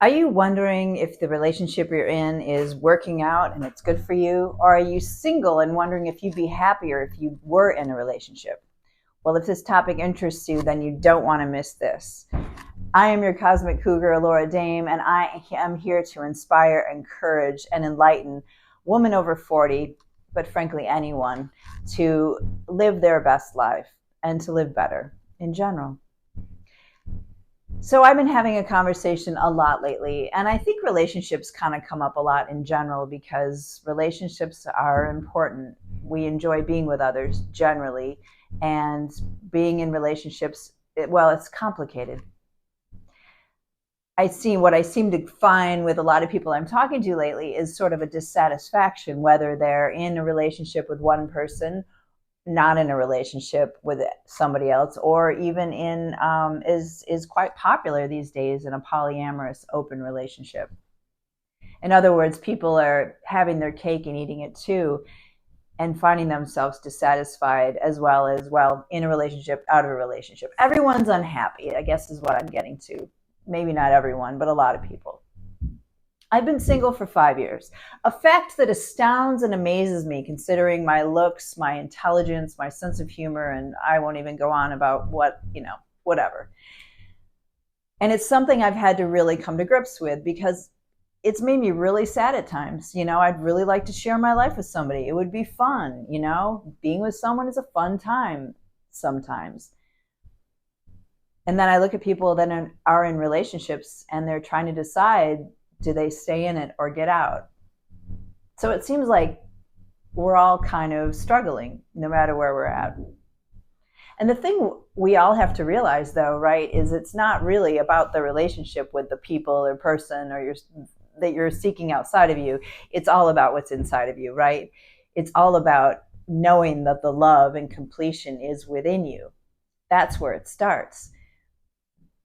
Are you wondering if the relationship you're in is working out and it's good for you? Or are you single and wondering if you'd be happier if you were in a relationship? Well, if this topic interests you, then you don't want to miss this. I am your cosmic cougar, Laura Dame, and I am here to inspire, encourage, and enlighten women over 40, but frankly, anyone, to live their best life and to live better in general. So I've been having a conversation a lot lately, and I think relationships kind of come up a lot in general because relationships are important. We enjoy being with others generally, and being in relationships, well, it's complicated. What I seem to find with a lot of people I'm talking to lately is sort of a dissatisfaction, whether they're in a relationship with one person, not in a relationship with somebody else, or even in is quite popular these days in a polyamorous open relationship. In other words, people are having their cake and eating it too, and finding themselves dissatisfied as well as, well, in a relationship, out of a relationship. Everyone's unhappy, I guess, is what I'm getting to. Maybe not everyone, but a lot of people. I've been single for 5 years, a fact that astounds and amazes me considering my looks, my intelligence, my sense of humor, and I won't even go on about whatever. And it's something I've had to really come to grips with because it's made me really sad at times. I'd really like to share my life with somebody. It would be fun. Being with someone is a fun time sometimes. And then I look at people that are in relationships and they're trying to decide, do they stay in it or get out? So it seems like we're all kind of struggling no matter where we're at. And the thing we all have to realize, though, right, is it's not really about the relationship with the people or person that you're seeking outside of you. It's all about what's inside of you, right? It's all about knowing that the love and completion is within you. That's where it starts.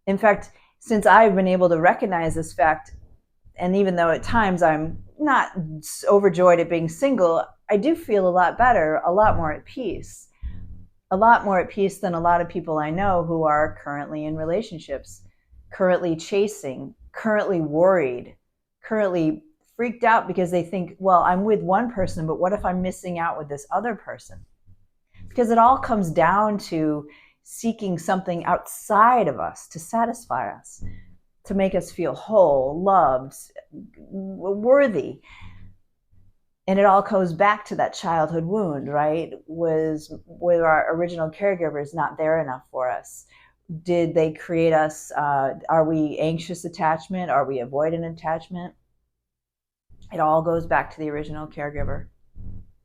In fact, since I've been able to recognize this fact, and even though at times I'm not overjoyed at being single, I do feel a lot better, a lot more at peace. A lot more at peace than a lot of people I know who are currently in relationships, currently chasing, currently worried, currently freaked out because they think, well, I'm with one person, but what if I'm missing out with this other person? Because it all comes down to seeking something outside of us to satisfy us, to make us feel whole, loved, worthy. And it all goes back to that childhood wound, right? Was our original caregivers not there enough for us? Did they create us? Are we anxious attachment? Are we avoidant attachment? It all goes back to the original caregiver.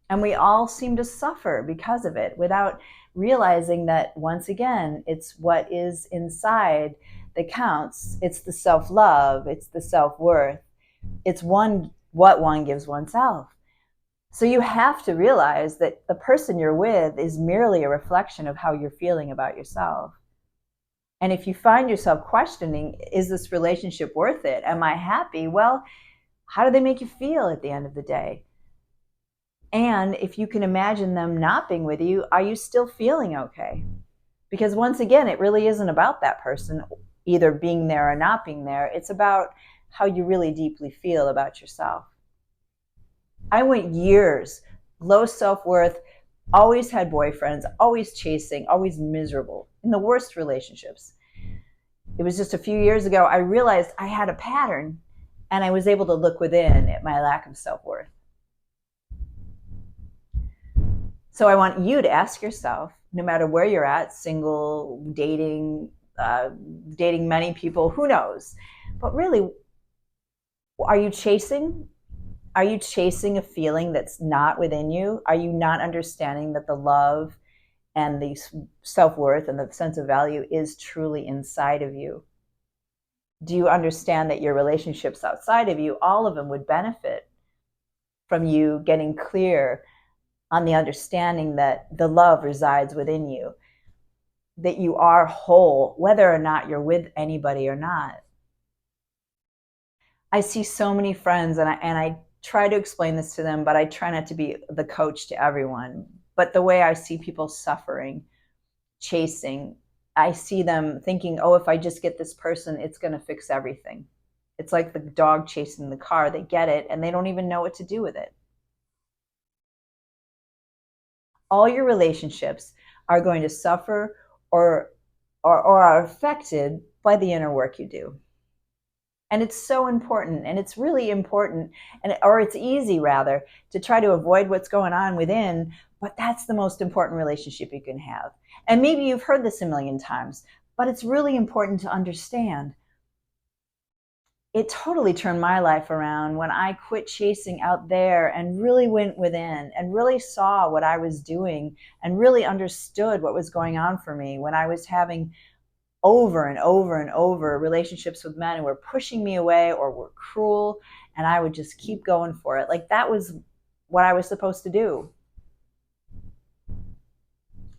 And we all seem to suffer because of it without realizing that, once again, it's what is inside that counts. It's the self-love. It's the self-worth. It's what one gives oneself. So you have to realize that the person you're with is merely a reflection of how you're feeling about yourself. And if you find yourself questioning, is this relationship worth it? Am I happy? Well, how do they make you feel at the end of the day? And if you can imagine them not being with you, are you still feeling okay? Because once again, it really isn't about that person either being there or not being there. It's about how you really deeply feel about yourself. I went years, low self-worth, always had boyfriends, always chasing, always miserable, in the worst relationships. It was just a few years ago I realized I had a pattern, and I was able to look within at my lack of self-worth. So I want you to ask yourself, no matter where you're at, single, dating, dating many people, who knows? But really, are you chasing? Are you chasing a feeling that's not within you? Are you not understanding that the love and the self-worth and the sense of value is truly inside of you? Do you understand that your relationships outside of you, all of them would benefit from you getting clear on the understanding that the love resides within you, that you are whole, whether or not you're with anybody or not? I see so many friends, and I try to explain this to them, but I try not to be the coach to everyone. But the way I see people suffering, chasing, I see them thinking, oh, if I just get this person, it's going to fix everything. It's like the dog chasing the car. They get it and they don't even know what to do with it. All your relationships are going to suffer or are affected by the inner work you do. And it's so important, and it's really important, or it's easy rather, to try to avoid what's going on within, but that's the most important relationship you can have. And maybe you've heard this a million times, but it's really important to understand. It totally turned my life around when I quit chasing out there and really went within and really saw what I was doing and really understood what was going on for me when I was having over and over and over relationships with men who were pushing me away or were cruel, and I would just keep going for it. Like that was what I was supposed to do.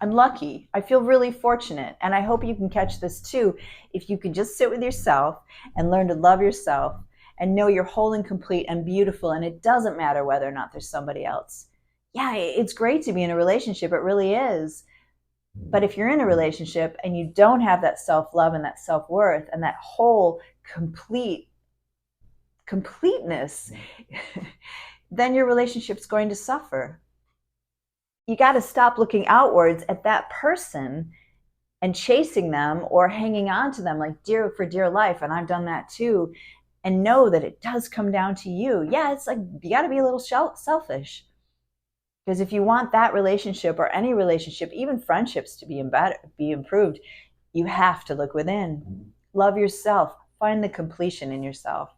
I'm lucky. I feel really fortunate, and I hope you can catch this too. If you can just sit with yourself and learn to love yourself and know you're whole and complete and beautiful, and it doesn't matter whether or not there's somebody else. Yeah, it's great to be in a relationship. It really is. But if you're in a relationship and you don't have that self-love and that self-worth and that whole completeness, then your relationship's going to suffer. You got to stop looking outwards at that person and chasing them or hanging on to them like dear for dear life. And I've done that too. And know that it does come down to you. Yeah, it's like you got to be a little selfish. Because if you want that relationship or any relationship, even friendships to be improved, you have to look within. Love yourself. Find the completion in yourself.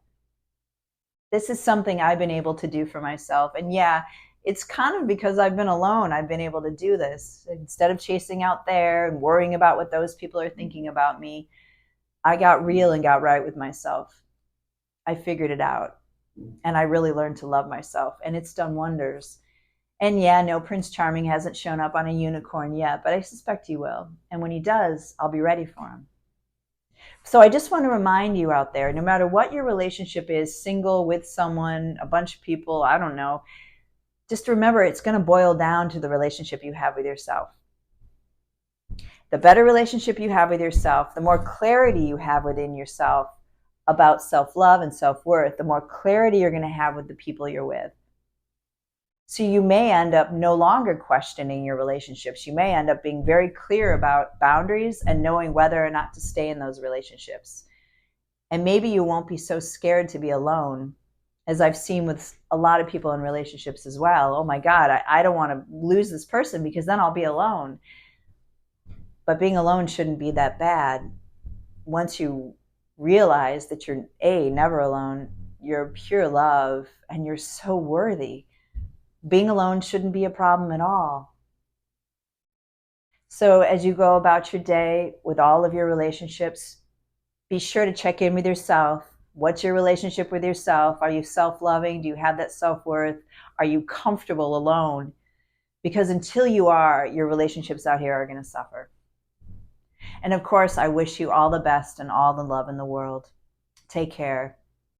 This is something I've been able to do for myself. And yeah, it's kind of because I've been alone, I've been able to do this. Instead of chasing out there and worrying about what those people are thinking about me, I got real and got right with myself. I figured it out. And I really learned to love myself. And it's done wonders. And yeah, no, Prince Charming hasn't shown up on a unicorn yet, but I suspect he will. And when he does, I'll be ready for him. So I just want to remind you out there, no matter what your relationship is, single, with someone, a bunch of people, I don't know, just remember it's going to boil down to the relationship you have with yourself. The better relationship you have with yourself, the more clarity you have within yourself about self-love and self-worth, the more clarity you're going to have with the people you're with. So you may end up no longer questioning your relationships. You may end up being very clear about boundaries and knowing whether or not to stay in those relationships. And maybe you won't be so scared to be alone, as I've seen with a lot of people in relationships as well. Oh my God, I don't want to lose this person because then I'll be alone. But being alone shouldn't be that bad. Once you realize that you're never alone, you're pure love and you're so worthy. Being alone shouldn't be a problem at all. So as you go about your day with all of your relationships, be sure to check in with yourself. What's your relationship with yourself? Are you self-loving? Do you have that self-worth? Are you comfortable alone? Because until you are, your relationships out here are going to suffer. And of course, I wish you all the best and all the love in the world. Take care.